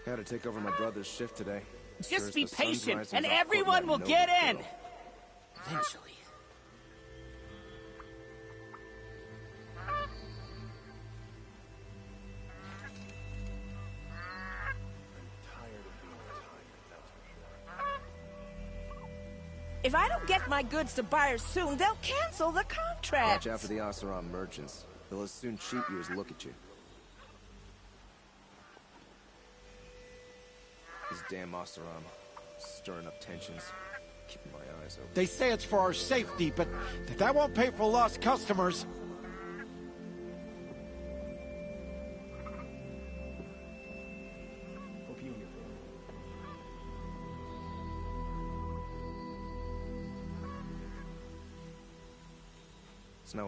Had to take over my brother's shift today. Just be patient, and everyone will get in! Eventually. If I don't get my goods to buyers soon, they'll cancel the contract. Watch out for the Oseram merchants. They'll as soon cheat you as look at you. These damn Oseram, stirring up tensions. Keeping my eyes open. They say it's for our safety, but that won't pay for lost customers.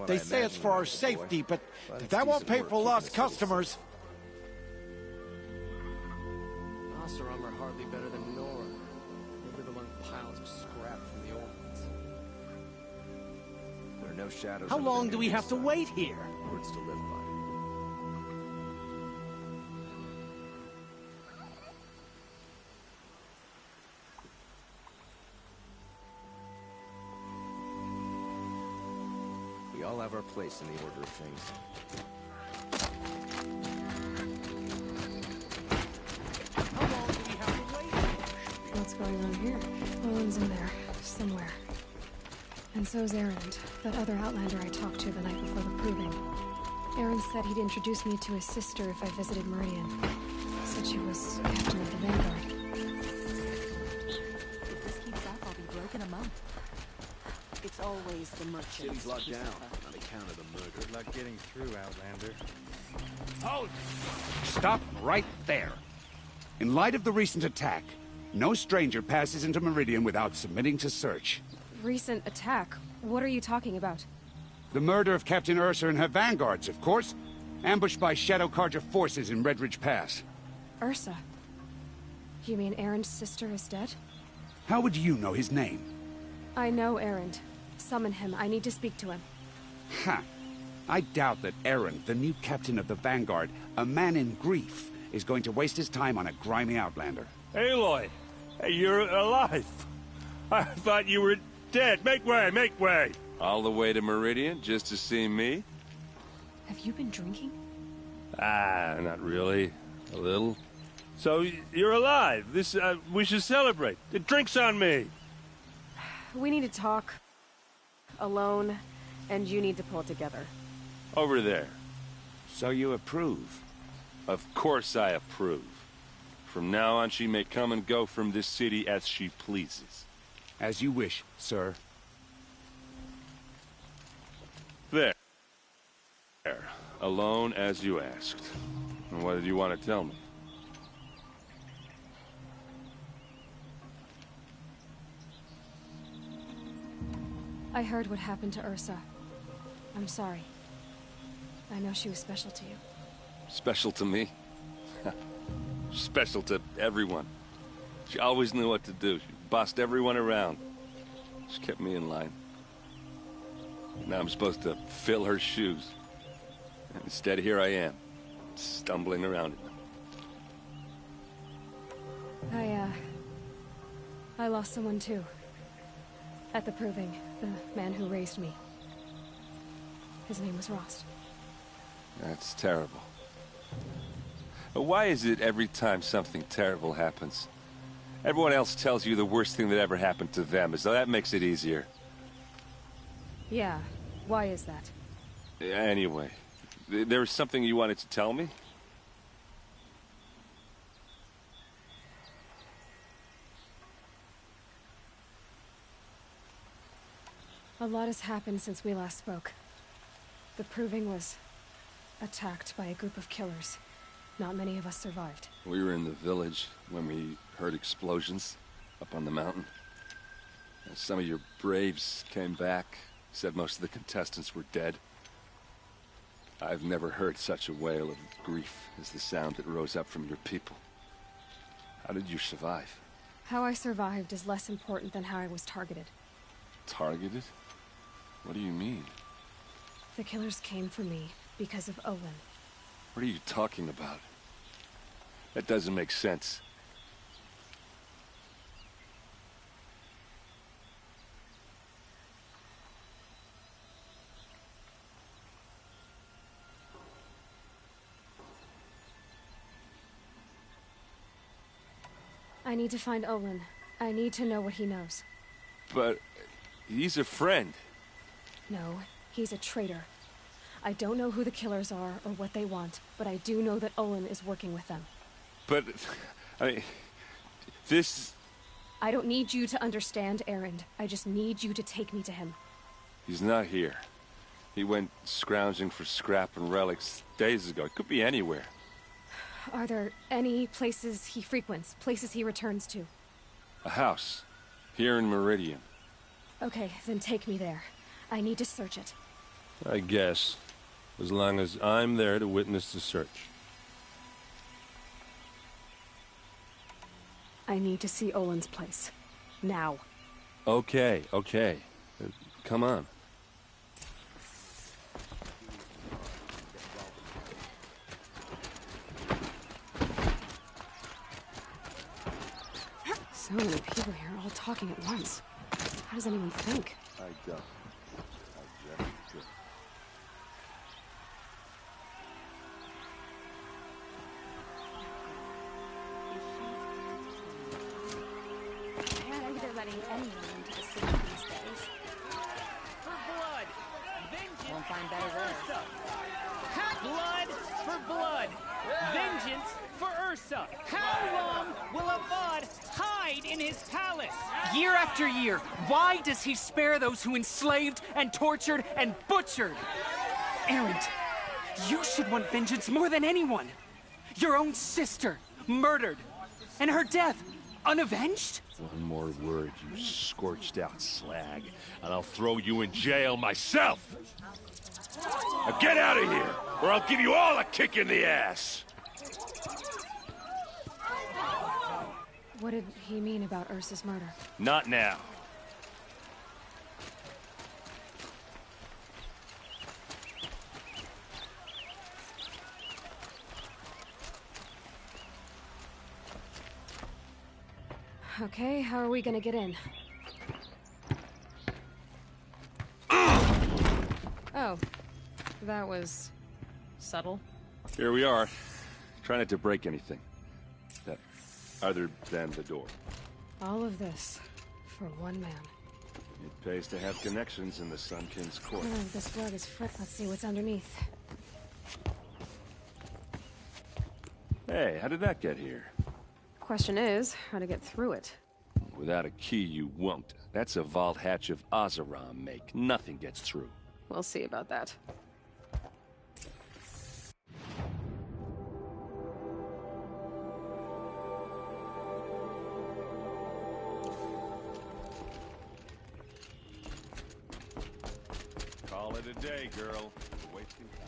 They say it's for our safety, but that won't pay for lost customers. Oseram are hardly better than Nora. They live among piles of scrap from the old ones. There are no shadows. How long do we have to wait here? Words to live by. We all have our place in the order of things. How long do we have to wait? What's going on here? Owen's in there, somewhere. And so's Erin, that other Outlander I talked to the night before the proving. Erin said he'd introduce me to his sister if I visited Meridian. Said she was captain of the Vanguard. If this keeps up, I'll be broke in a month. It's always the merchants. City's locked down on account of the murder. Good luck getting through, Outlander. Hold! Stop right there. In light of the recent attack, no stranger passes into Meridian without submitting to search. Recent attack? What are you talking about? The murder of Captain Ursa and her vanguards, of course. Ambushed by Shadow Carja forces in Redridge Pass. Ursa? You mean Erin's sister is dead? How would you know his name? I know Erin. Summon him. I need to speak to him. Ha! I doubt that Erin, the new captain of the Vanguard, a man in grief, is going to waste his time on a grimy Outlander. Aloy! Hey, you're alive! I thought you were dead. Make way, make way! All the way to Meridian just to see me? Have you been drinking? Ah, not really. A little. So, you're alive. We should celebrate. The drink's on me! We need to talk. Alone, and you need to pull it together. Over there. So you approve? Of course I approve. From now on, she may come and go from this city as she pleases. As you wish, sir. There. Alone as you asked. And what did you want to tell me? I heard what happened to Ursa. I'm sorry. I know she was special to you. Special to me? Special to everyone. She always knew what to do. She bossed everyone around. She kept me in line. Now I'm supposed to fill her shoes. And instead, here I am, stumbling around in them. I lost someone too. At the proving, the man who raised me. His name was Rost. That's terrible. But why is it every time something terrible happens, everyone else tells you the worst thing that ever happened to them, as though that makes it easier? Yeah, why is that? Anyway, there was something you wanted to tell me? A lot has happened since we last spoke. The proving was attacked by a group of killers. Not many of us survived. We were in the village when we heard explosions up on the mountain. And some of your braves came back, said most of the contestants were dead. I've never heard such a wail of grief as the sound that rose up from your people. How did you survive? How I survived is less important than how I was targeted. Targeted? What do you mean? The killers came for me because of Olin. What are you talking about? That doesn't make sense. I need to find Olin. I need to know what he knows. But he's a friend. No, he's a traitor. I don't know who the killers are or what they want, but I do know that Olin is working with them. But, I mean, this... I don't need you to understand, Erin. I just need you to take me to him. He's not here. He went scrounging for scrap and relics days ago. It could be anywhere. Are there any places he frequents, places he returns to? A house. Here in Meridian. Okay, then take me there. I need to search it. I guess. As long as I'm there to witness the search. I need to see Olin's place. Now. Okay. Come on. So many people here, all talking at once. How does anyone think? I don't. I just do. Maybe they're letting anyone into the city these days. For blood! Vengeance! Won't find better there. Blood for blood! Vengeance for Ursa! How long will Avad hide in his palace? Year after year, why does he spare those who enslaved and tortured and butchered? Erin, you should want vengeance more than anyone. Your own sister, murdered, and her death, unavenged? One more word, you scorched out slag, and I'll throw you in jail myself! Now get out of here, or I'll give you all a kick in the ass! What did he mean about Ursa's murder? Not now. Okay, how are we gonna get in? Oh, that was subtle. Here we are. Try not to break anything. Other than the door. All of this for one man. It pays to have connections in the Sun King's court. Oh, this rug is Let's see what's underneath. Hey, how did that get here? Question is, how to get through it. Without a key, you won't. That's a vault hatch of Oseram make. Nothing gets through. We'll see about that. Call it a day, girl. You're wasting time.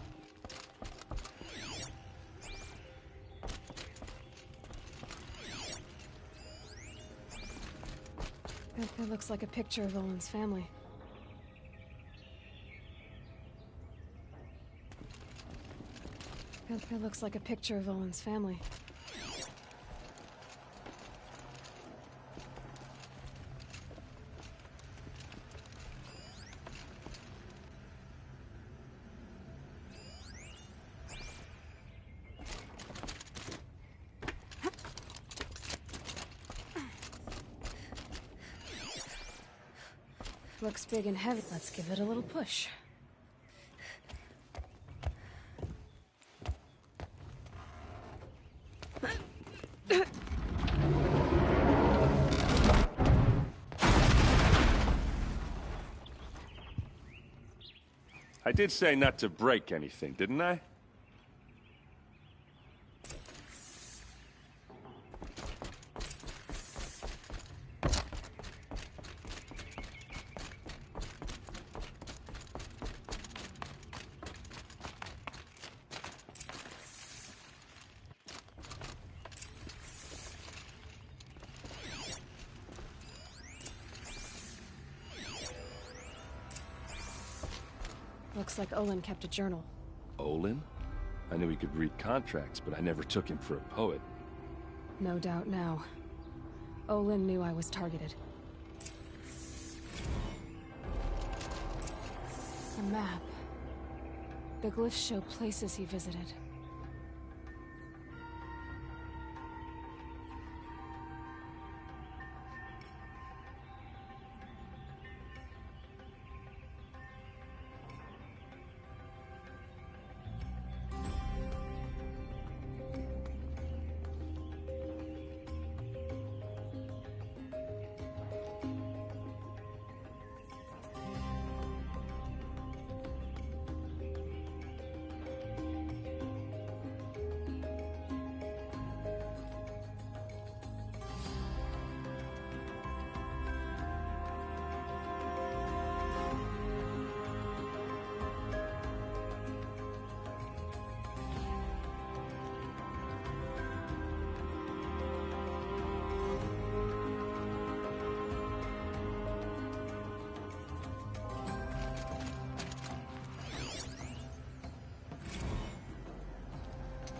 That looks like a picture of Olin's family. That looks like a picture of Olin's family. Looks big and heavy. Let's give it a little push. I did say not to break anything, didn't I? Looks like Olin kept a journal. Olin? I knew he could read contracts, but I never took him for a poet. No doubt now. Olin knew I was targeted. A map. The glyphs show places he visited.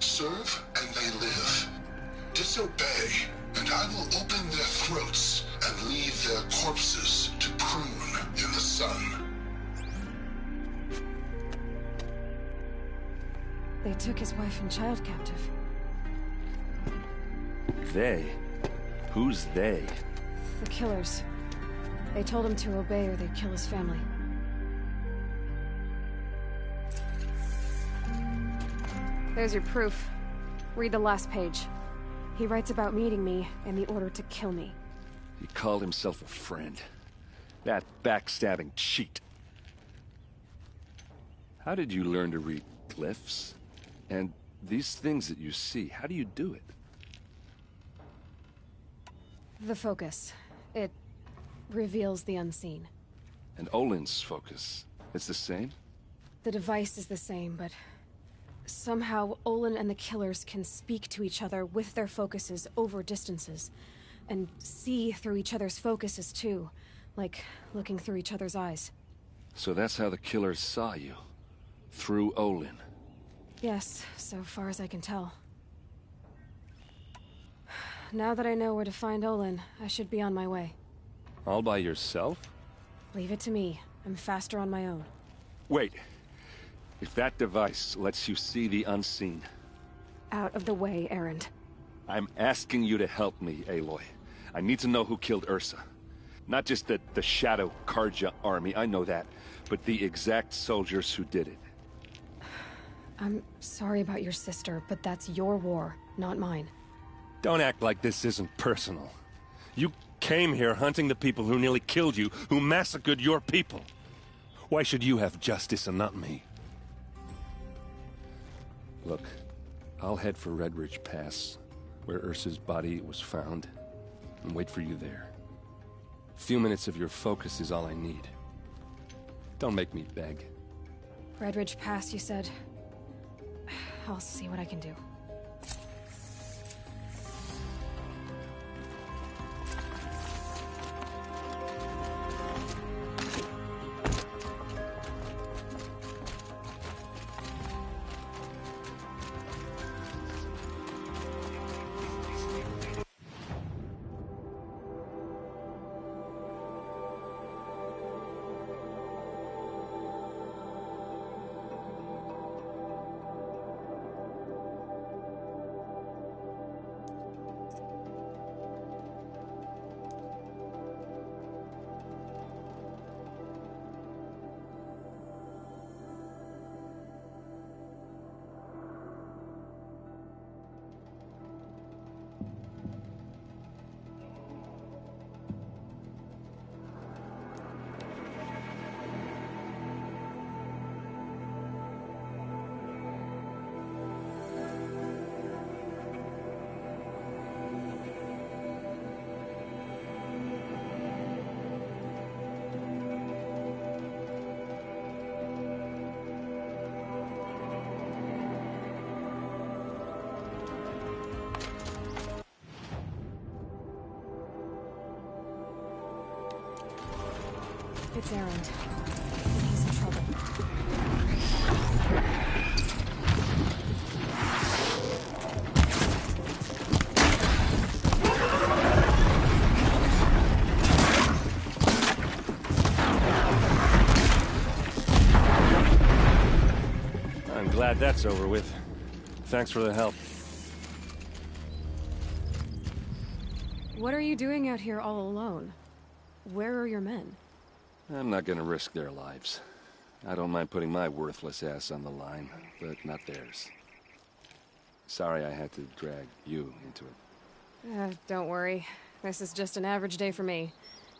Serve and they live. Disobey, and I will open their throats and leave their corpses to prune in the sun. They took his wife and child captive. They? Who's they? The killers. They told him to obey or they'd kill his family. There's your proof. Read the last page. He writes about meeting me and the order to kill me. He called himself a friend. That backstabbing cheat. How did you learn to read glyphs? And these things that you see, how do you do it? The focus. It reveals the unseen. And Olin's focus, it's the same? The device is the same, but somehow Olin and the killers can speak to each other with their focuses over distances. And see through each other's focuses too, like looking through each other's eyes. So that's how the killers saw you? Through Olin? Yes, so far as I can tell. Now that I know where to find Olin, I should be on my way. All by yourself? Leave it to me. I'm faster on my own. Wait. If that device lets you see the unseen... Out of the way, Erin. I'm asking you to help me, Aloy. I need to know who killed Ursa. Not just the Shadow Karja army, I know that, but the exact soldiers who did it. I'm sorry about your sister, but that's your war, not mine. Don't act like this isn't personal. You came here hunting the people who nearly killed you, who massacred your people. Why should you have justice and not me? Look, I'll head for Red Ridge Pass, where Ursa's body was found, and wait for you there. A few minutes of your focus is all I need. Don't make me beg. Red Ridge Pass, you said? I'll see what I can do. It's Erin. He's in trouble. Glad that's over with. Thanks for the help. What are you doing out here all alone? Where are your men? I'm not gonna risk their lives. I don't mind putting my worthless ass on the line, but not theirs. Sorry I had to drag you into it. Don't worry. This is just an average day for me.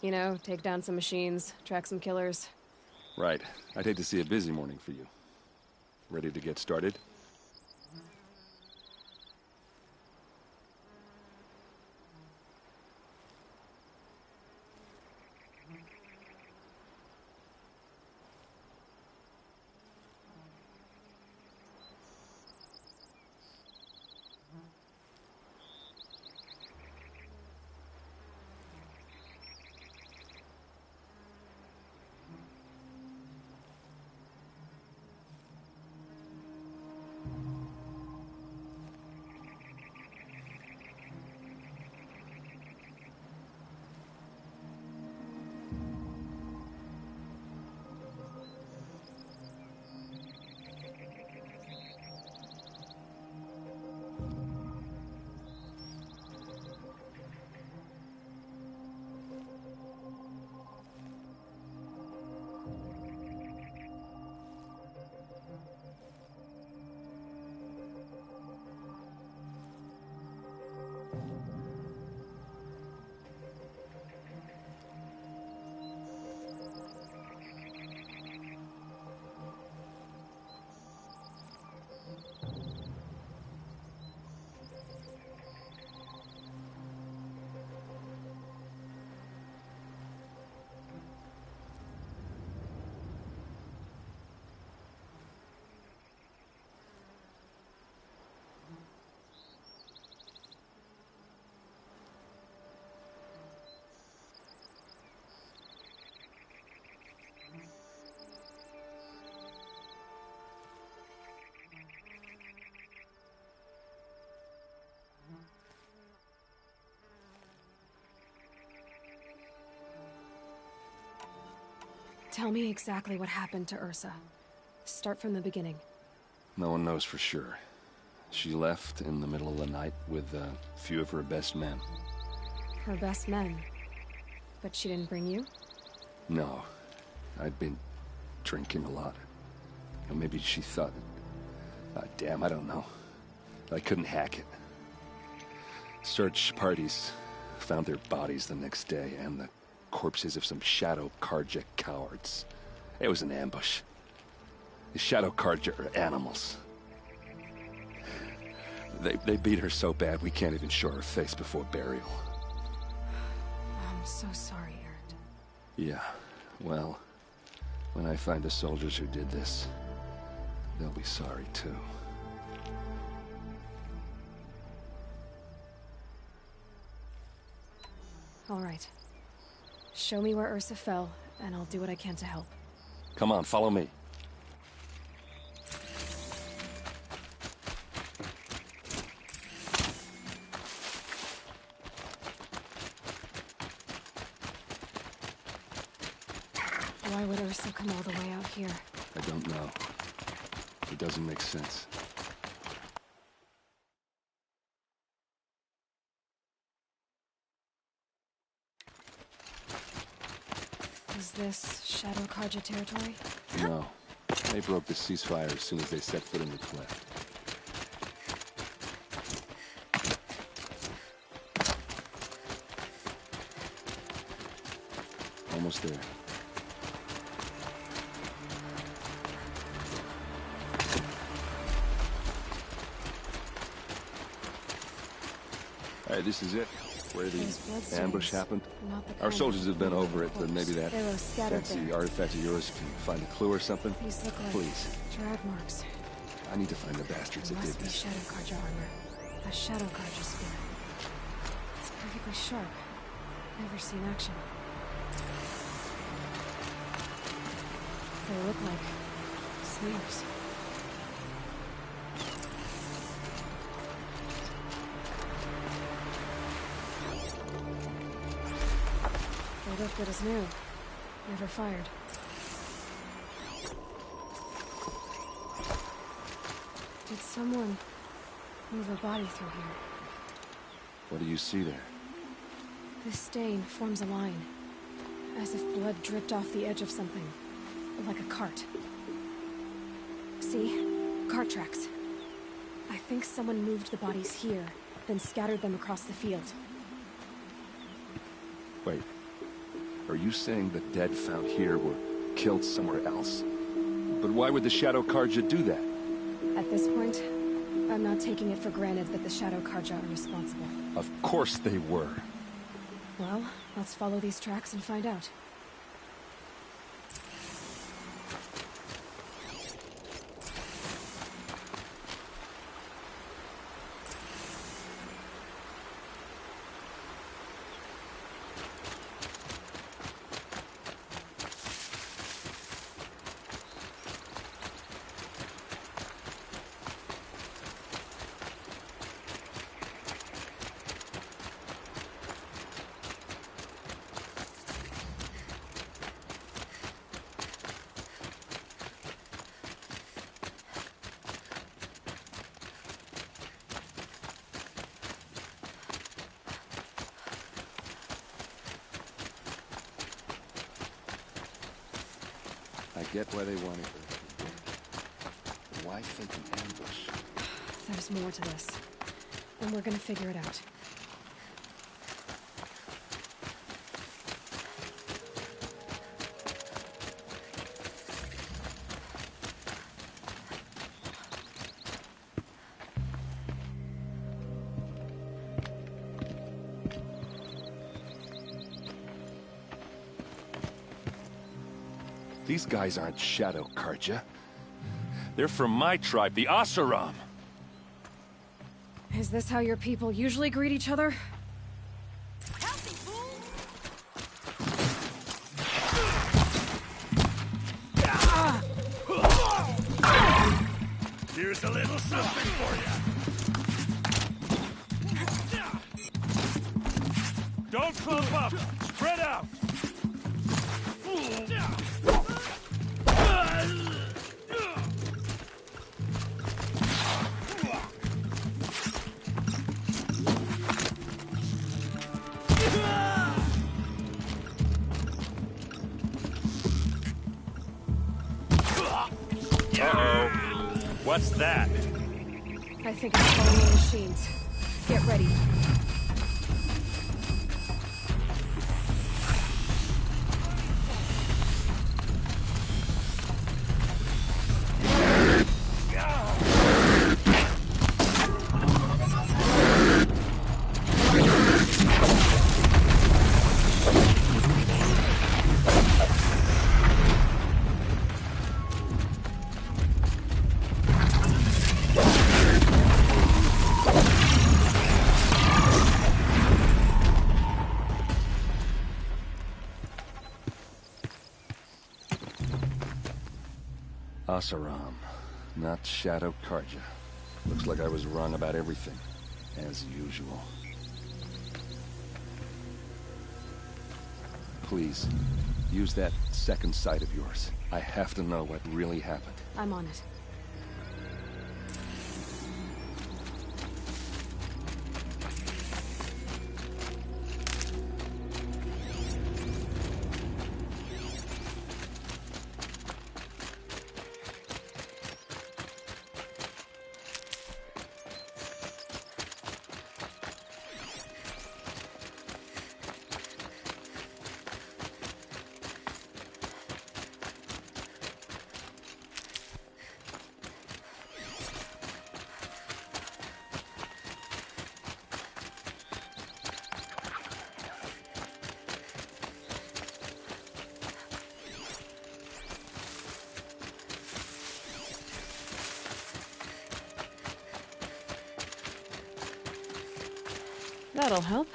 You know, take down some machines, track some killers. Right. I'd hate to see a busy morning for you. Ready to get started? Tell me exactly what happened to Ursa. Start from the beginning. No one knows for sure. She left in the middle of the night with a few of her best men. Her best men? But she didn't bring you? No. I'd been drinking a lot. Or maybe she thought... damn, I don't know. I couldn't hack it. Search parties found their bodies the next day, and the corpses of some Shadow Karja cowards. It was an ambush. The Shadow Karja are animals. They beat her so bad we can't even show her face before burial. I'm so sorry, Erin. Yeah, well, when I find the soldiers who did this, they'll be sorry too. All right. Show me where Ursa fell, and I'll do what I can to help. Come on, follow me. Why would Ursa come all the way out here? I don't know. It doesn't make sense. Is this Shadow Karja territory? No. They broke the ceasefire as soon as they set foot in the cleft. Almost there. Alright, this is it. Where the ambush happened. Our soldiers have been over it, but maybe that fancy artifact of yours can find a clue or something. These look like Please. drag marks. I need to find the bastards that did Must be this. Shadow Karja armor. A Shadow Karja spear. It's perfectly sharp. Never seen action. They look like sleeves. They look good as new. Never fired. Someone move a body through here. What do you see there? This stain forms a line, as if blood dripped off the edge of something, like a cart. See? Cart tracks. I think someone moved the bodies here, then scattered them across the field. Wait. Are you saying the dead found here were killed somewhere else? But why would the Shadow Karja do that? At this point, I'm not taking it for granted that the Shadow Karja are responsible. Of course they were. Well, let's follow these tracks and find out. I get why they wanted her. Why think an ambush? There's more to this, and we're gonna figure it out. These guys aren't Shadow Karja. They're from my tribe, the Oseram. Is this how your people usually greet each other? Here's a little something for you. Don't clump up. Spread out. Uh-oh. What's that? I think it's following the machines. Get ready. Oseram, not Shadow Karja. Looks like I was wrong about everything, as usual. Please, use that second sight of yours. I have to know what really happened. I'm on it. That'll help.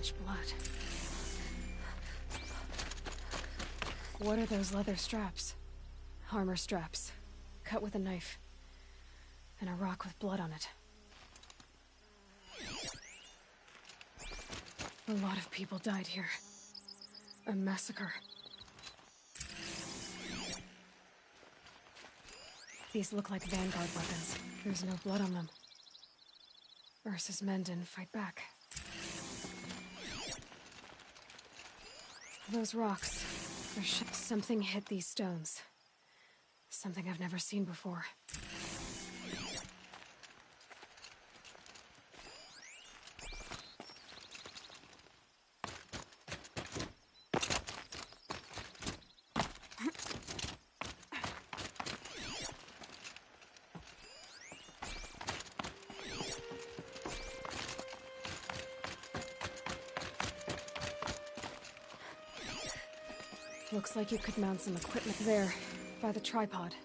much blood. What are those leather straps? Armor straps, cut with a knife, and a rock with blood on it. A lot of people died here. A massacre. These look like Vanguard weapons. There's no blood on them. Ursa's men didn't fight back. Those rocks. Something hit these stones. Something I've never seen before. Looks like you could mount some equipment there, by the tripod.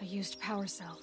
A used power cell.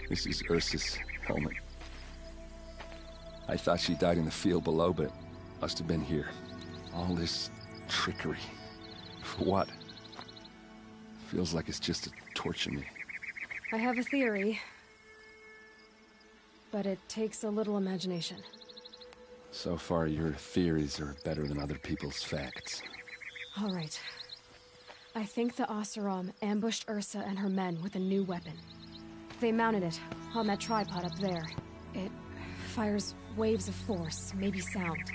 This is Ursa's helmet. I thought she died in the field below, but must have been here. All this trickery. For what? Feels like it's just to torture me. I have a theory, but it takes a little imagination. So far, your theories are better than other people's facts. All right. I think the Oseram ambushed Ursa and her men with a new weapon. They mounted it on that tripod up there. It fires waves of force, maybe sound.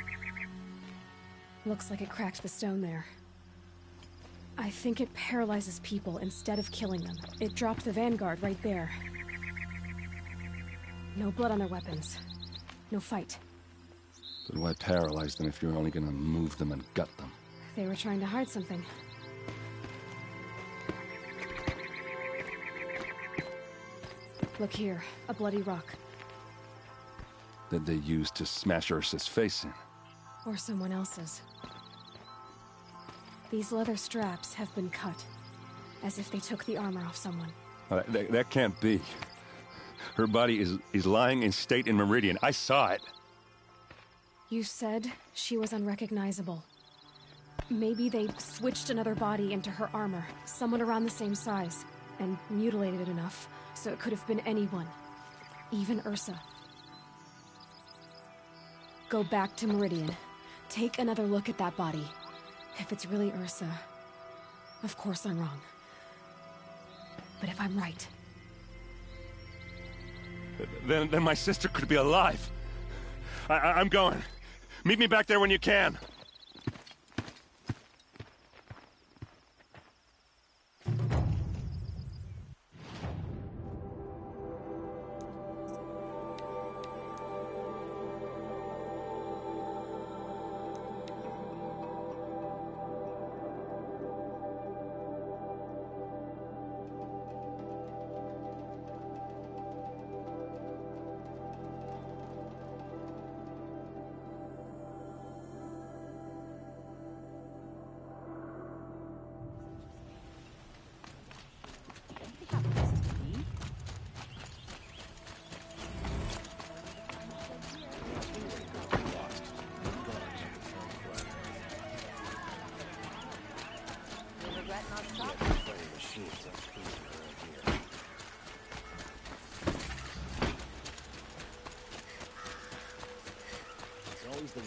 Looks like it cracked the stone there. I think it paralyzes people instead of killing them. It dropped the Vanguard right there. No blood on their weapons. No fight. But why paralyze them if you're only gonna move them and gut them? They were trying to hide something. Look here, a bloody rock. That they used to smash Ursa's face in. Or someone else's. These leather straps have been cut, as if they took the armor off someone. That can't be. Her body is lying in state in Meridian. I saw it. You said she was unrecognizable. Maybe they switched another body into her armor, someone around the same size, and mutilated it enough, so it could have been anyone. Even Ursa. Go back to Meridian. Take another look at that body. If it's really Ursa, of course I'm wrong. But if I'm right... Then my sister could be alive. I'm going. Meet me back there when you can.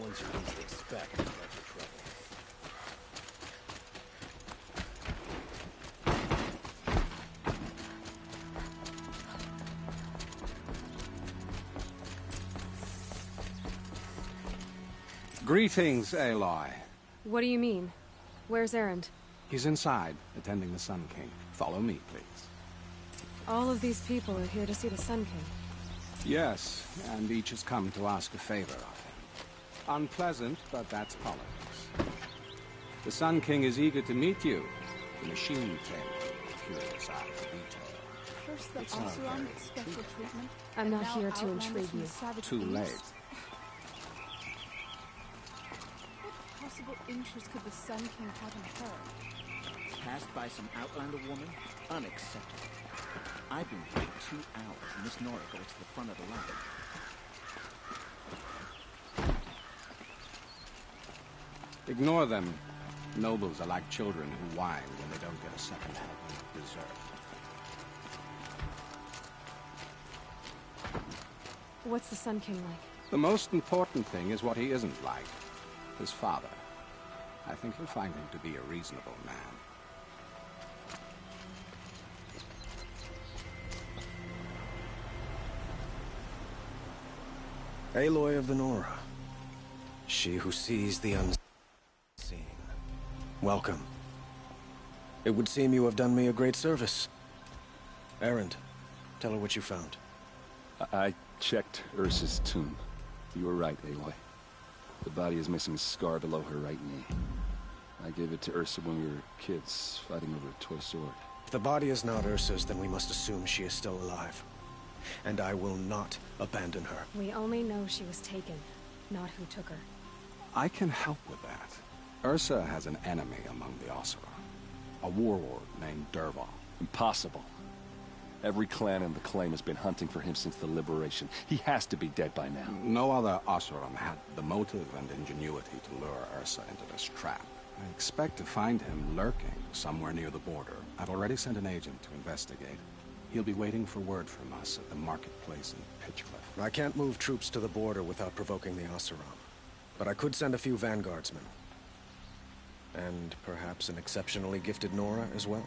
ones you least expect to start your trouble. Greetings, Aloy. What do you mean? Where's Erin? He's inside, attending the Sun King. Follow me, please. All of these people are here to see the Sun King. Yes, and each has come to ask a favor of him. Unpleasant, but that's politics. The Sun King is eager to meet you. The machine tamer, curious eye for detail. First the It's not Oseram very special intriguing. treatment. I'm and not now here to Outlanders intrigue from you. the Savage Too East. late. What possible interest could the Sun King have in her? Passed by some Outlander woman? Unacceptable. I've been here 2 hours, and Miss Nora goes to the front of the line. Ignore them. Nobles are like children who whine when they don't get a second helping of dessert. What's the Sun King like? The most important thing is what he isn't like. His father. I think you'll find him to be a reasonable man. Aloy of the Nora. She who sees the unseen. Welcome. It would seem you have done me a great service. Erin, tell her what you found. I checked Ursa's tomb. You were right, Aloy. The body is missing a scar below her right knee. I gave it to Ursa when we were kids, fighting over a toy sword. If the body is not Ursa's, then we must assume she is still alive. And I will not abandon her. We only know she was taken, not who took her. I can help with that. Ursa has an enemy among the Oseram. A warlord named Dervahl. Impossible. Every clan in the claim has been hunting for him since the liberation. He has to be dead by now. No other Oseram had the motive and ingenuity to lure Ursa into this trap. I expect to find him lurking somewhere near the border. I've already sent an agent to investigate. He'll be waiting for word from us at the marketplace in Pitchcliff. I can't move troops to the border without provoking the Oseram. But I could send a few vanguardsmen. And perhaps an exceptionally gifted Nora as well.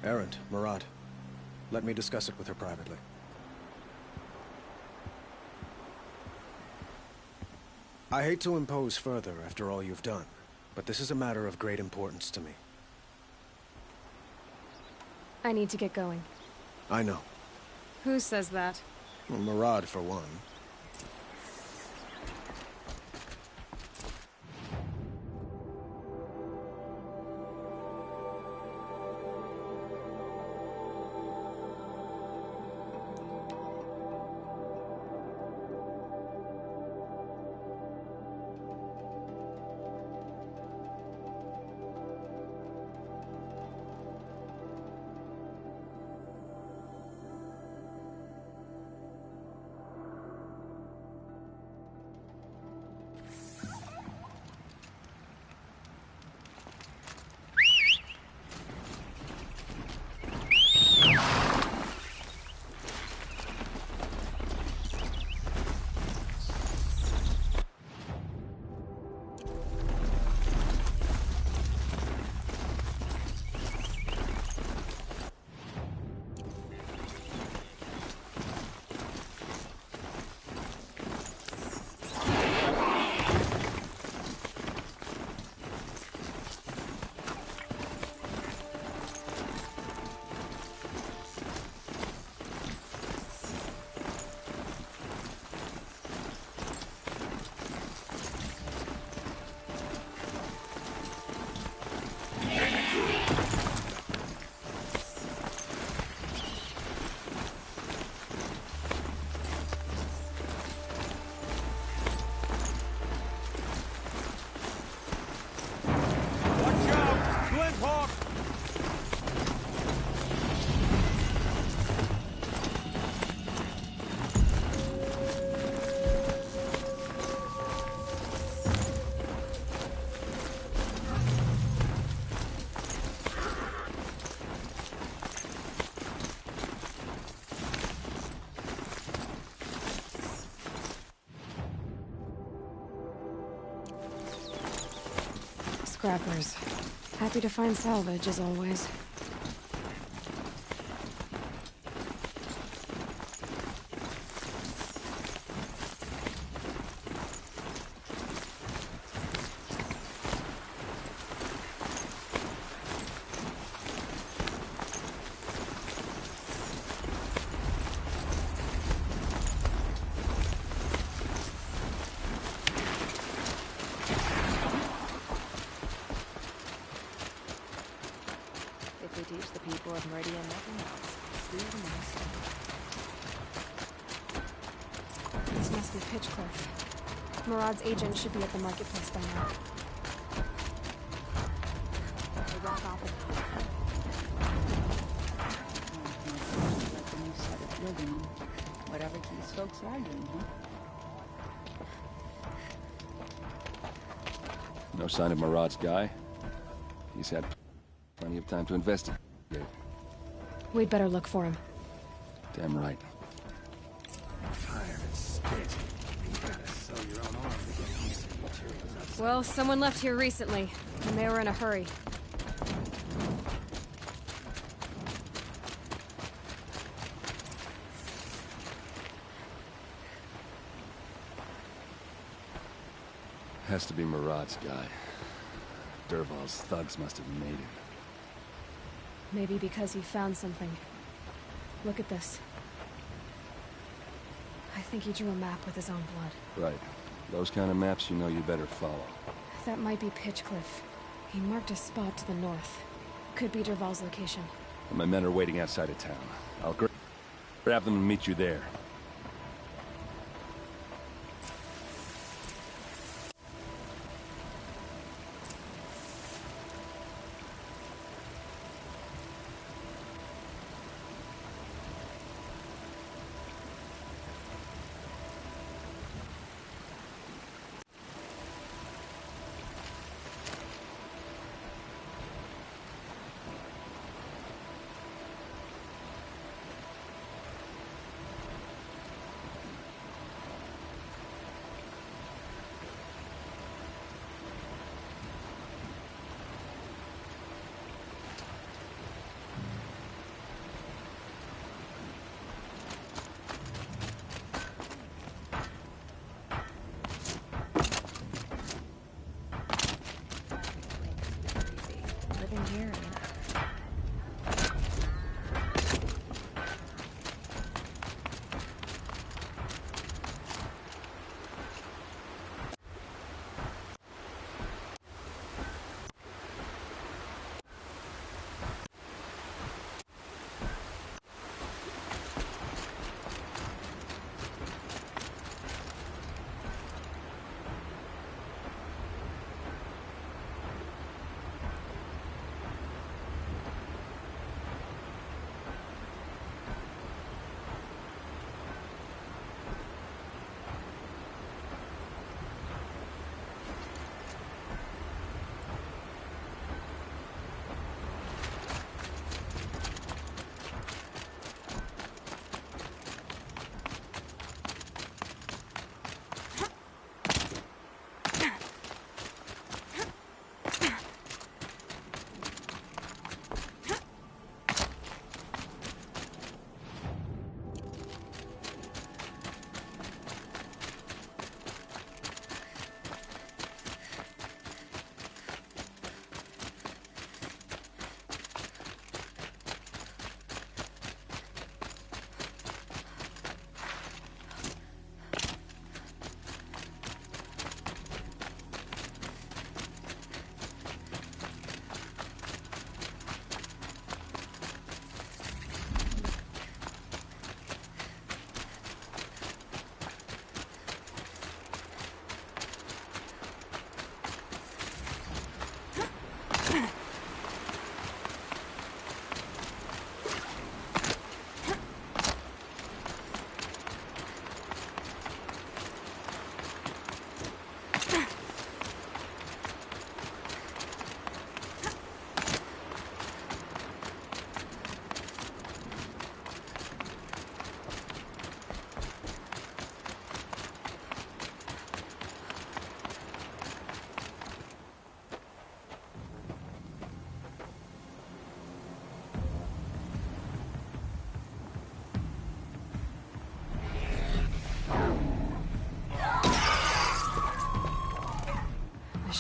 Erin, Murad, let me discuss it with her privately. I hate to impose further after all you've done, but this is a matter of great importance to me. I need to get going. I know. Who says that? Well, Murad, for one. scrappers. Happy to find salvage, as always. Teach the people of Meridian nothing else. Steal the money. This must be Pitchcliff. Murad's agent should be at the marketplace by now. The rock opposite. Like the new set of building. Whatever these folks are doing, huh? No sign of Murad's guy. He's had plenty of time to investigate. We'd better look for him. Damn right. Well, someone left here recently, and they were in a hurry. Has to be Murad's guy. Dervahl's thugs must have made him. Maybe because he found something. Look at this. I think he drew a map with his own blood. Right. Those kind of maps you know you better follow. That might be Pitchcliff. He marked a spot to the north. Could be Dervahl's location. My men are waiting outside of town. I'll grab them and meet you there.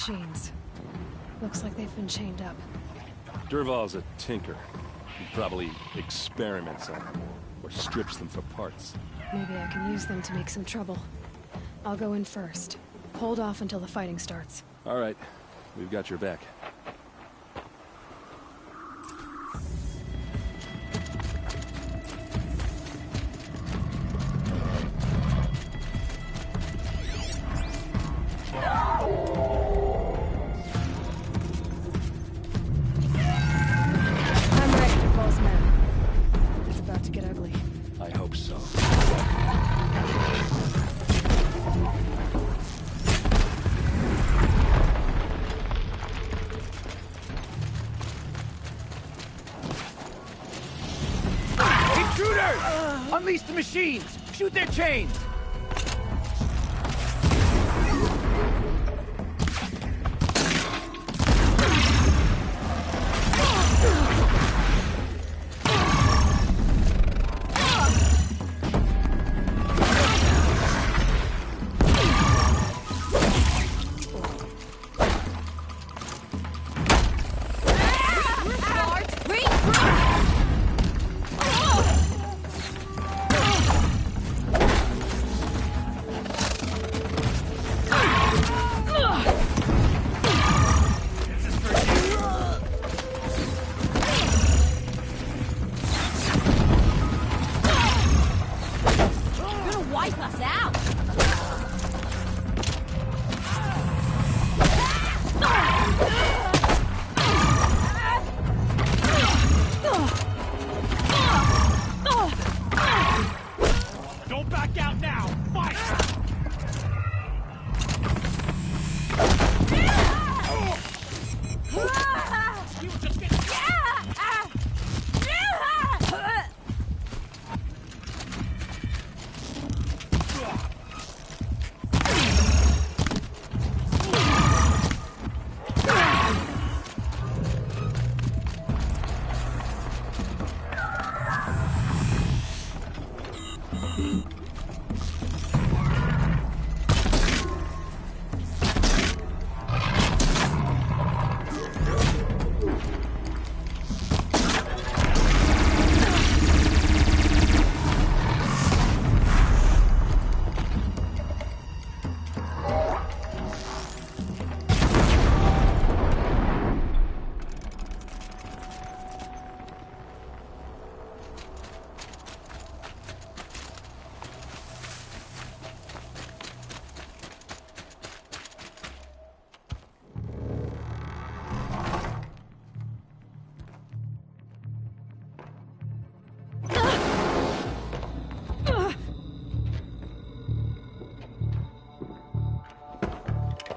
machines. Looks like they've been chained up. Durval's a tinker. He probably experiments on them, or strips them for parts. Maybe I can use them to make some trouble. I'll go in first. Hold off until the fighting starts. All right. We've got your back. I'm ready to Paul's men. It's about to get ugly. I hope so. Intruders! Unleash the machines! Shoot their chains!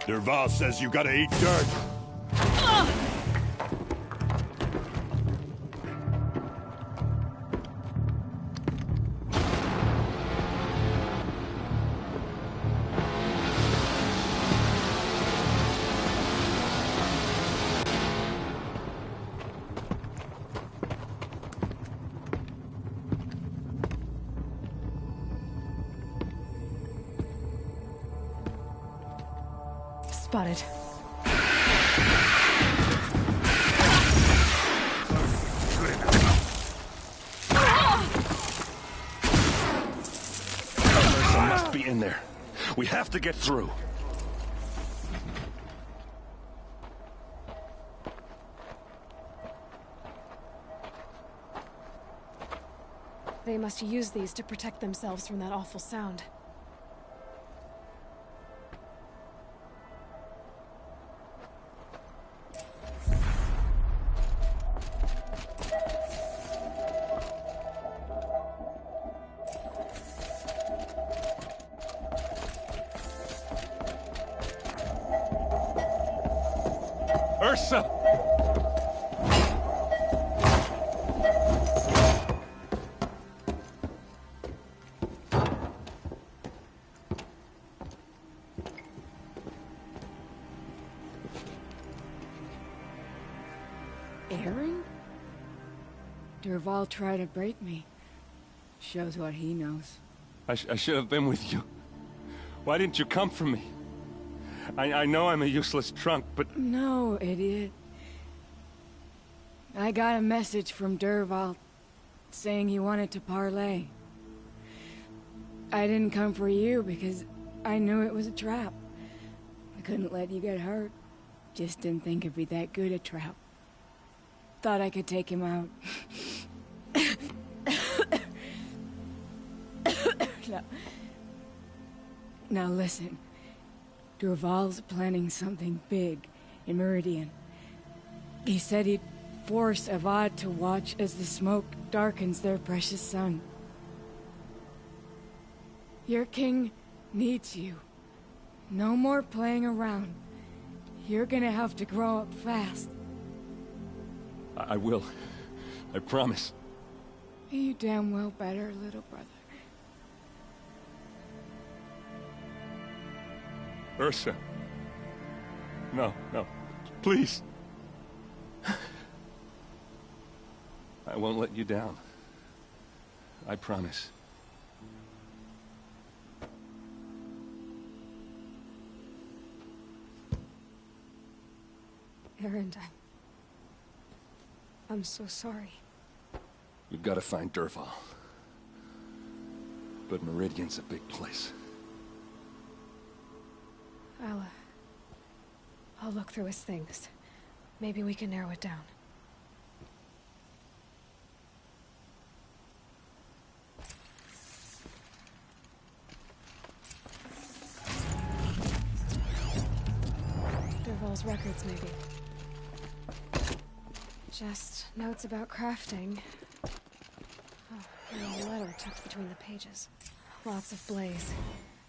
Durval says you gotta eat dirt. Spotted. Ursa must be in there. We have to get through. They must use these to protect themselves from that awful sound. Ursa! Erin? Durval tried to break me. Shows what he knows. I should have been with you. Why didn't you come for me? I know I'm a useless trunk, but... No, idiot. I got a message from Dervahl saying he wanted to parlay. I didn't come for you because I knew it was a trap. I couldn't let you get hurt. Just didn't think it'd be that good a trap. Thought I could take him out. Now listen. Dervahl's planning something big in Meridian. He said he'd force Avad to watch as the smoke darkens their precious sun. Your king needs you. No more playing around. You're gonna have to grow up fast. I will. I promise. You damn well better, little brother. Ursa. No, no. Please. I won't let you down. I promise. Erin, I'm so sorry. We've got to find Dervahl. But Meridian's a big place. I'll look through his things. Maybe we can narrow it down. Dervahl's records, maybe. Just notes about crafting. Oh, and a letter tucked between the pages. Lots of blaze.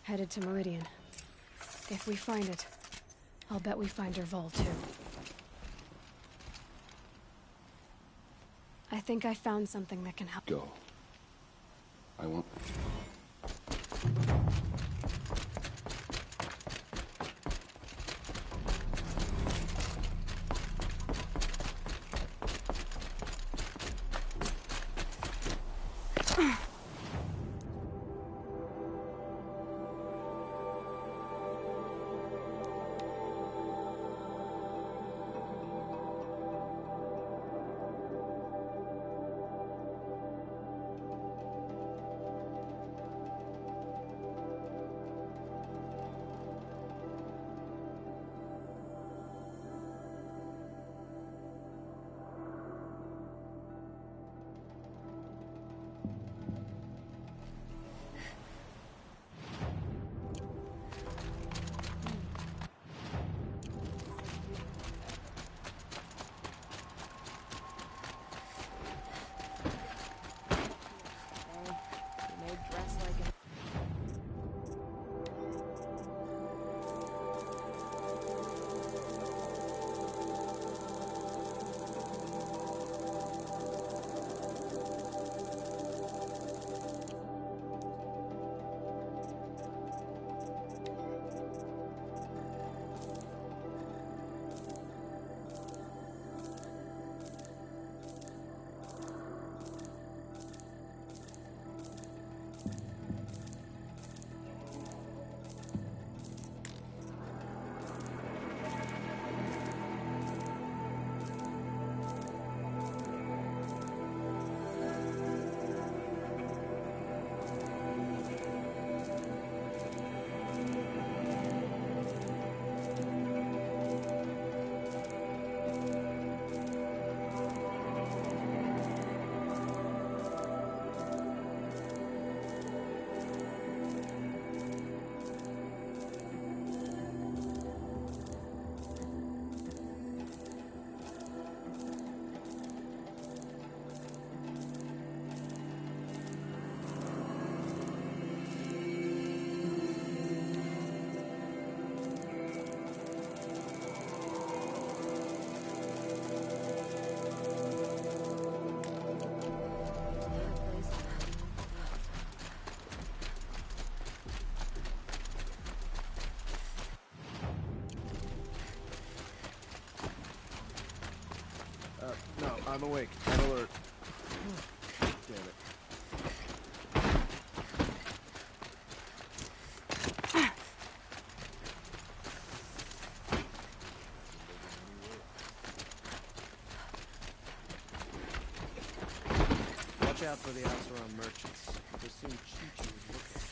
Headed to Meridian. If we find it, I'll bet we find Dervahl too. I think I found something that can help. Go. I won't... No, I'm awake. I'm alert. Damn it. out for the Oseram merchants. We'll soon Chi-Chi is looking.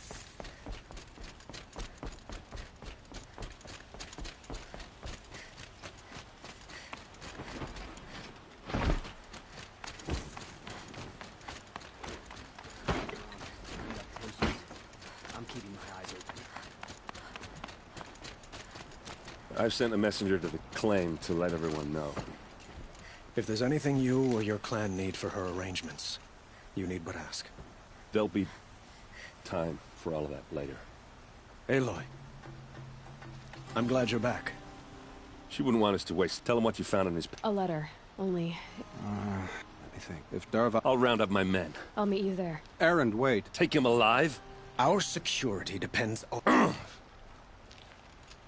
I'm keeping my eyes open. I've sent a messenger to the claim to let everyone know. If there's anything you or your clan need for her arrangements, you need but ask. There'll be time for all of that later. Aloy, I'm glad you're back. She wouldn't want us to waste. Tell him what you found in his... A letter. Only... Let me think. If Dervahl... I'll round up my men. I'll meet you there. Erin, wait. Take him alive? Our security depends on...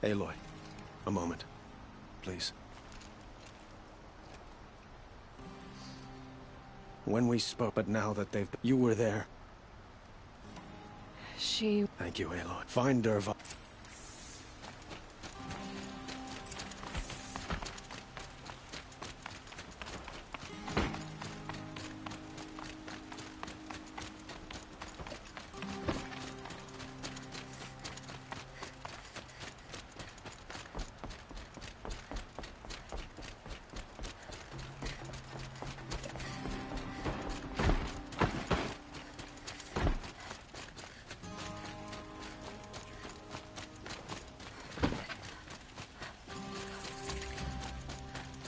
Aloy, a moment. Please. When we spoke, but now that they've... You were there. She... Thank you, Aloy. Find Dervahl.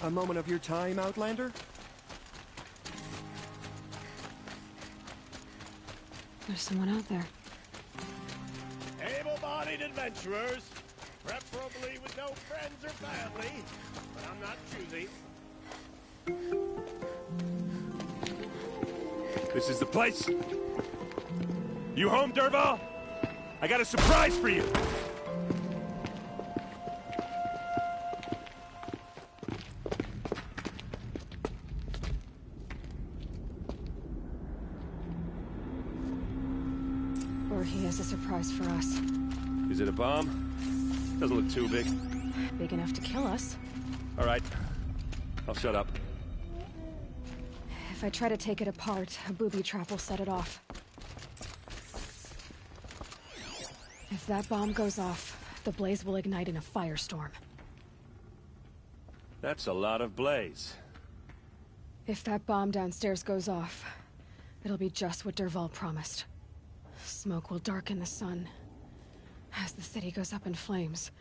A moment of your time, Outlander? There's someone out there. Able-bodied adventurers, preferably with no friends or family, but I'm not choosy. This is the place? You home, Dervahl? I got a surprise for you! Or he has a surprise for us. Is it a bomb? Doesn't look too big. Big enough to kill us. All right. I'll shut up. If I try to take it apart, a booby trap will set it off. If that bomb goes off, the blaze will ignite in a firestorm. That's a lot of blaze. If that bomb downstairs goes off, it'll be just what Dervahl promised. Smoke will darken the sun. As the city goes up in flames,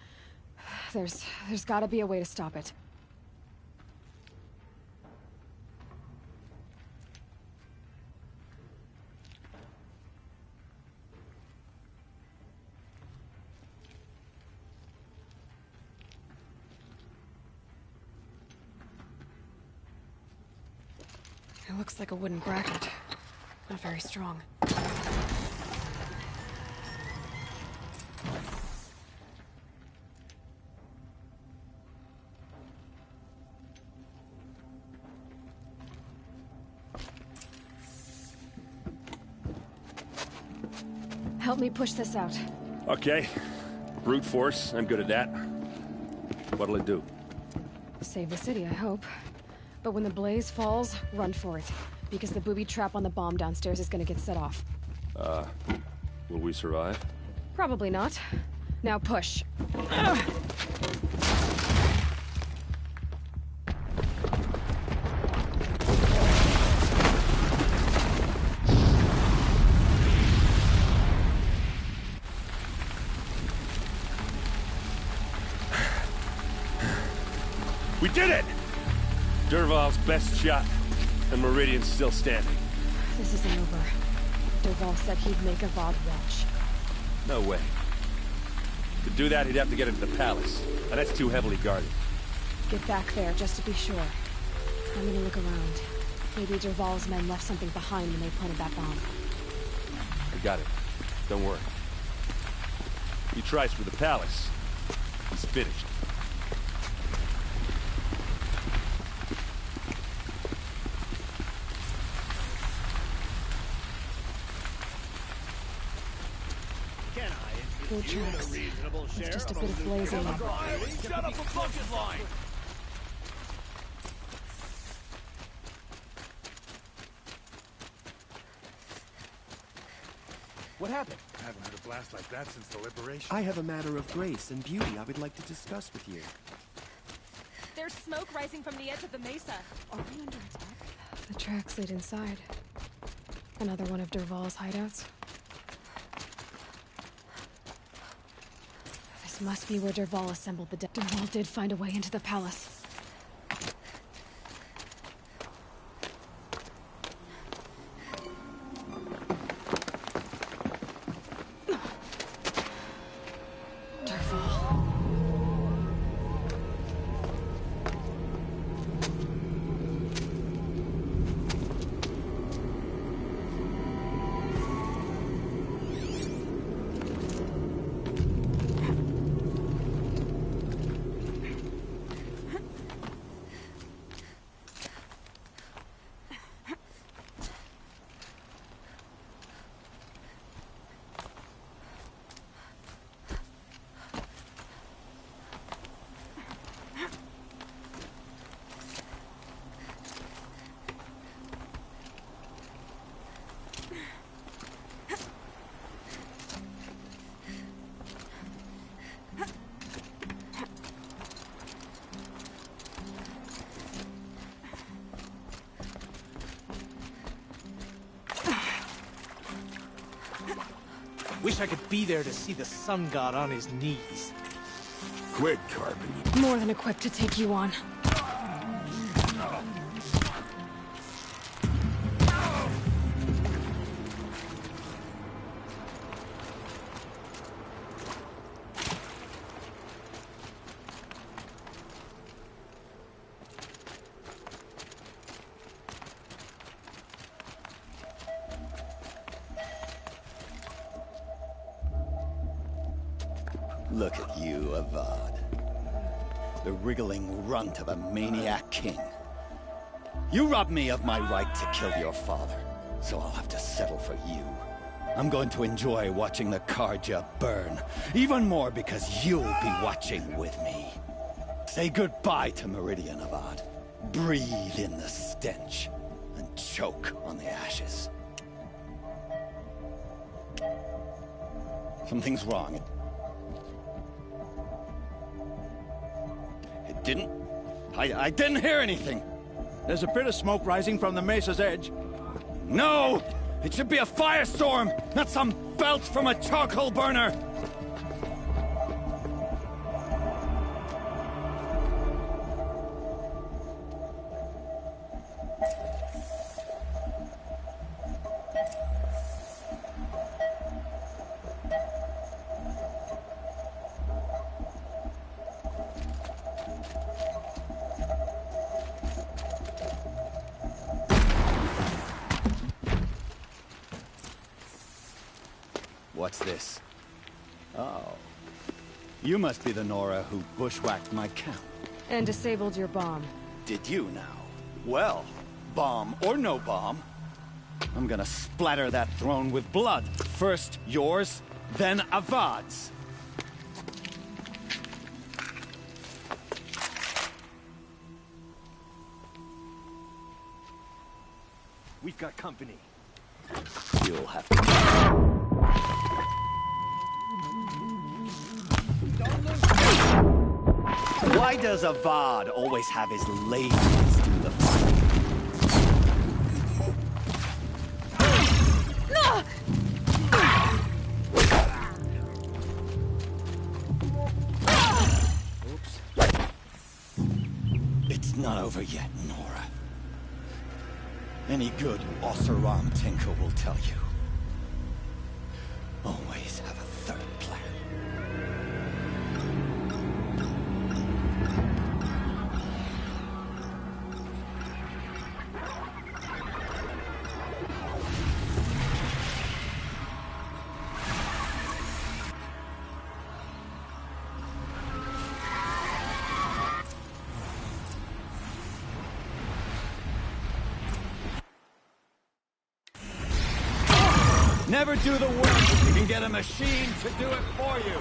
there's gotta be a way to stop it. It looks like a wooden bracket. Not very strong. Help me push this out. Okay. Brute force, I'm good at that. What'll it do? Save the city, I hope. But when the blaze falls, run for it. Because the booby trap on the bomb downstairs is gonna get set off. Will we survive? Probably not. Now push. We did it! Dervahl's best shot, and Meridian's still standing. This isn't over. Dervahl said he'd make a Vought watch. No way. To do that, he'd have to get into the palace, and that's too heavily guarded. Get back there, just to be sure. I'm gonna look around. Maybe Dervahl's men left something behind when they planted that bomb. I got it. Don't worry. He tries for the palace. He's finished. Good tracks. With just a bit of blazing. Shut up a bucket line! What happened? I haven't heard a blast like that since the liberation. I have a matter of grace and beauty I would like to discuss with you. There's smoke rising from the edge of the mesa. Are we under attack? The tracks lead inside. Another one of Dervahl's hideouts. This must be where Dervahl assembled the dead. Dervahl did find a way into the palace. Wish I could be there to see the sun god on his knees. Quick, Carbon. More than equipped to take you on. Look at you, Avad. The wriggling runt of a maniac king. You robbed me of my right to kill your father, so I'll have to settle for you. I'm going to enjoy watching the Karja burn, even more because you'll be watching with me. Say goodbye to Meridian, Avad. Breathe in the stench, and choke on the ashes. Something's wrong. I didn't hear anything. There's a bit of smoke rising from the mesa's edge. No! It should be a firestorm, not some belch from a charcoal burner! What's this? Oh. You must be the Nora who bushwhacked my camp. And disabled your bomb. Did you now? Well, bomb or no bomb, I'm gonna splatter that throne with blood. First yours, then Avad's. We've got company. You'll have to... Why does Avad always have his ladies do the fighting? Oops. It's not over yet, Nora. Any good Oseram tinker will tell you. Always have a third plan. Never do the work if you can get a machine to do it for you.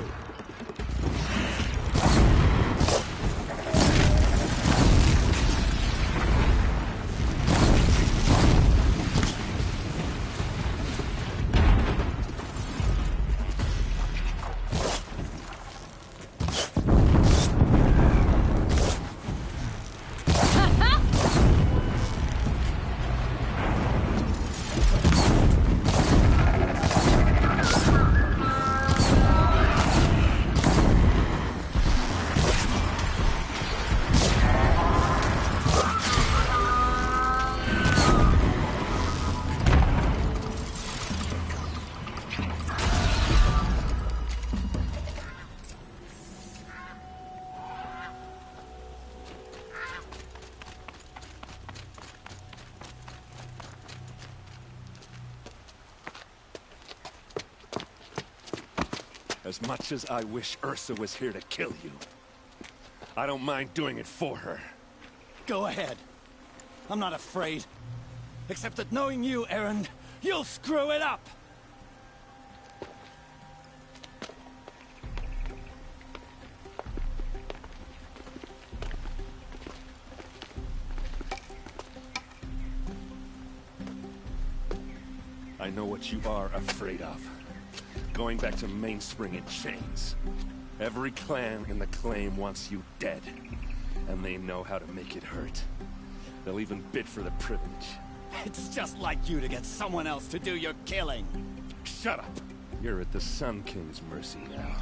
As much as I wish Ursa was here to kill you, I don't mind doing it for her. Go ahead. I'm not afraid. Except that knowing you, Erin, you'll screw it up! I know what you are afraid of. Going back to Mainspring in chains. Every clan in the claim wants you dead. And they know how to make it hurt. They'll even bid for the privilege. It's just like you to get someone else to do your killing. Shut up! You're at the Sun King's mercy now.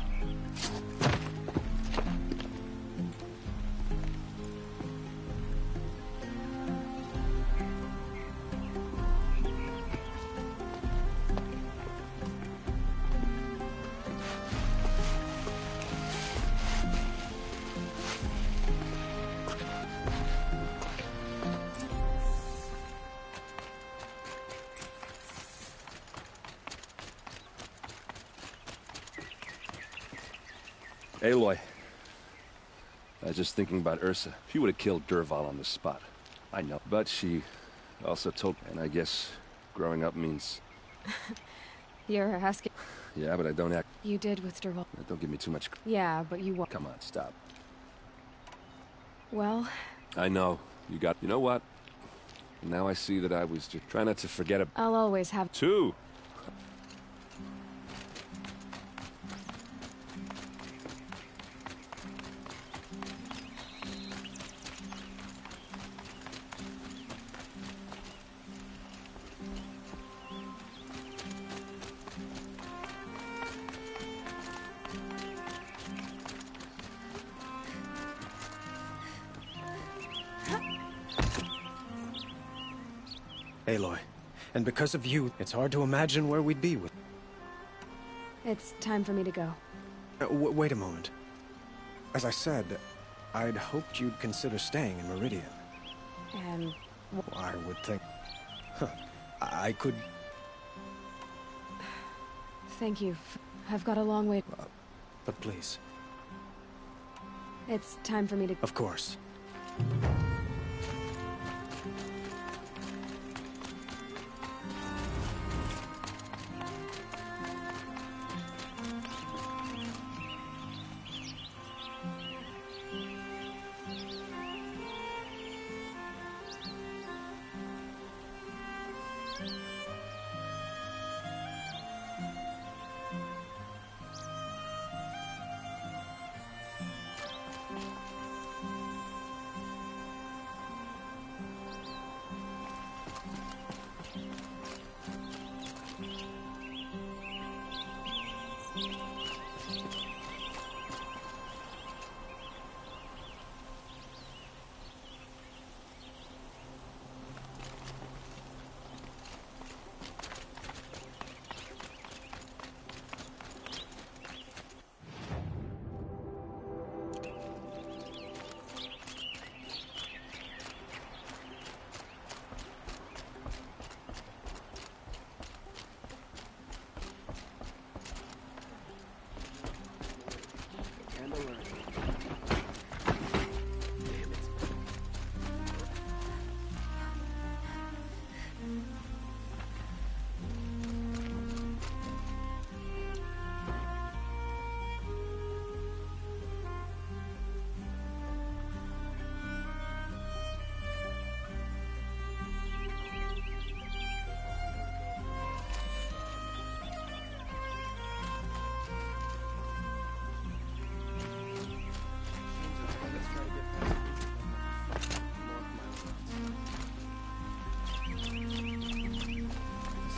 Aloy. I was just thinking about Ursa. She would have killed Dervahl on the spot. I know. But she also told... And I guess growing up means... You're asking... Yeah, but I don't act... You did with Dervahl. Don't give me too much... Yeah, but you won't. Come on, stop. Well... I know. You got... You know what? Now I see that I was just trying not to forget about... I'll always have... Two! Aloy. And because of you, it's hard to imagine where we'd be with... It's time for me to go. Wait a moment. As I said, I'd hoped you'd consider staying in Meridian. And... I would think... I could... Thank you. I've got a long way... But please. It's time for me to... Of course.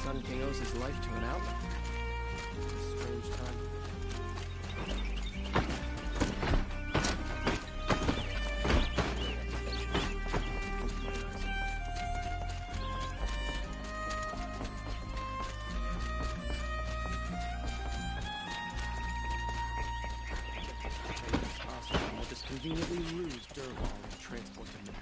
Sun King owes his life to an outlaw. Strange time. We'll just conveniently lose Dervahl and transport him there.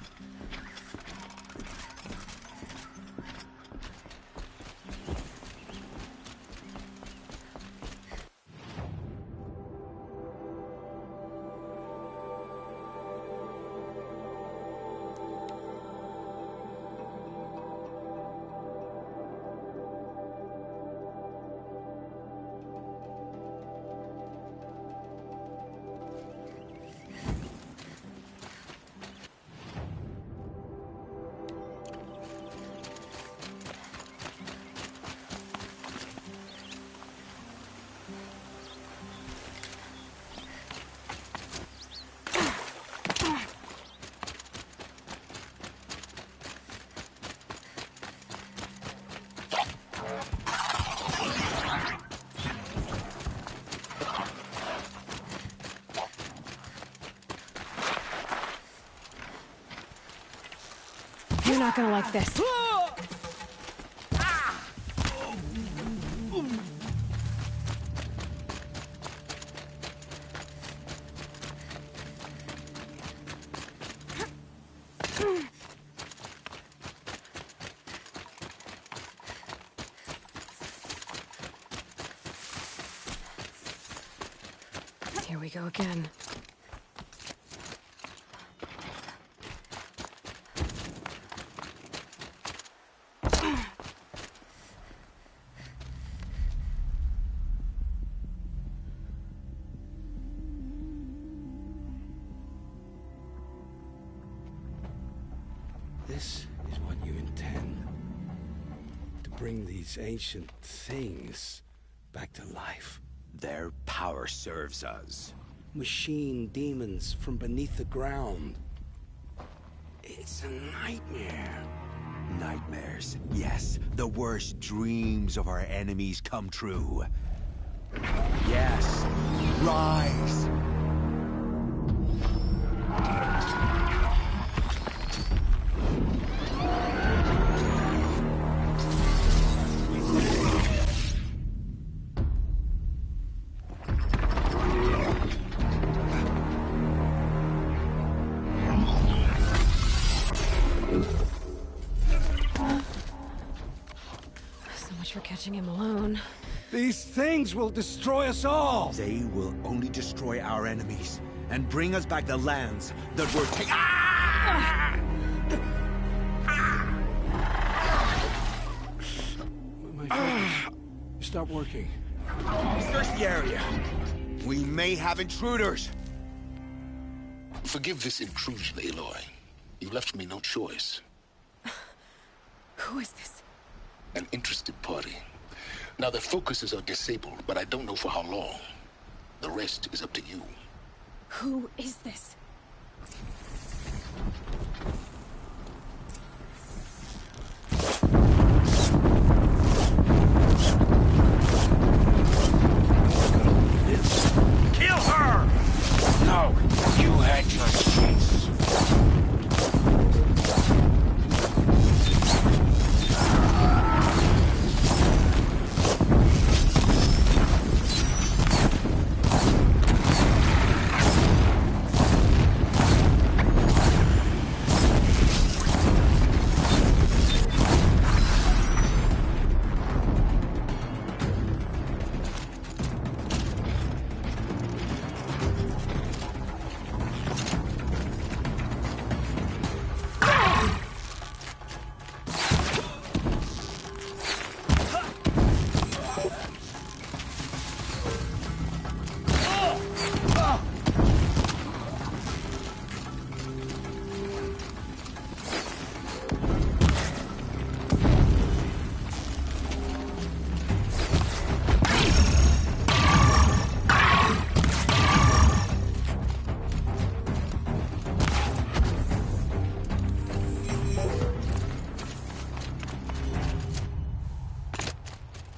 not gonna like this. Here we go again. This is what you intend. To bring these ancient things back to life. Their power serves us. Machine demons from beneath the ground. It's a nightmare. Nightmares, yes. The worst dreams of our enemies come true. Yes. Rise! For catching him alone. These things will destroy us all! They will only destroy our enemies and bring us back the lands that were taken. My focus. Stop working. Search the area. We may have intruders. Forgive this intrusion, Aloy. You left me no choice. Who is this? An interested party. Now, their focuses are disabled, but I don't know for how long. The rest is up to you. Who is this? Kill her! No, you had your chance.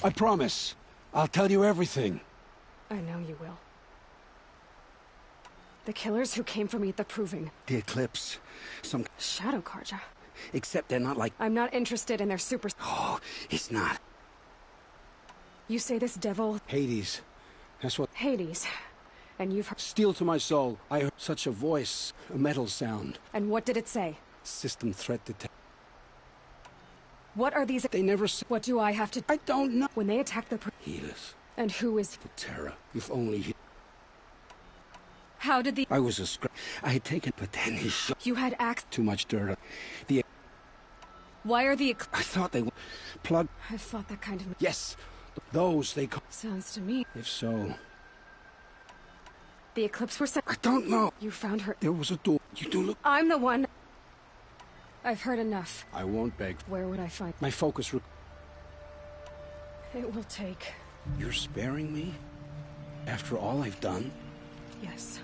I promise. I'll tell you everything. I know you will. The killers who came for me at the Proving. The Eclipse. Some... Shadow Karja. Except they're not like... I'm not interested in their super... Oh, it's not. You say this devil... Hades. That's what... Hades. And you've heard... Steel to my soul. I heard such a voice. A metal sound. And what did it say? System threat detect. What are these... They never... What do I have to... I don't know. When they attacked the... Healers. And who is... The Terror. If only... How did the... I was a scrap. I had taken... But then he shot... You had axe... Too much dirt. The... Why are the... I thought they... Plug... I've fought that kind of... Yes. Those they call... Sounds to me... If so... The Eclipse were sent... I don't know. You found her... There was a door. You do look... I'm the one... I've heard enough. I won't beg. Where would I find... My focus... It will take... You're sparing me? After all I've done? Yes.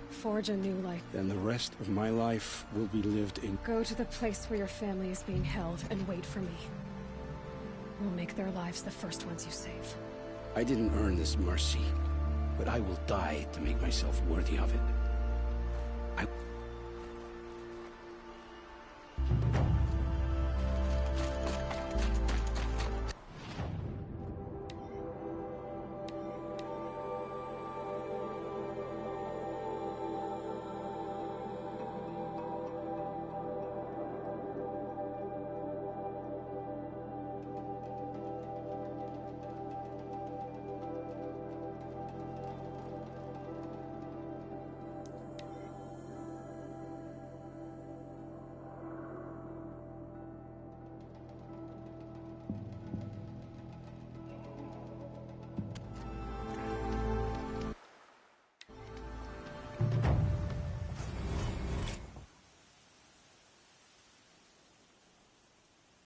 Forge a new life. Then the rest of my life will be lived in... Go to the place where your family is being held and wait for me. We'll make their lives the first ones you save. I didn't earn this mercy, but I will die to make myself worthy of it.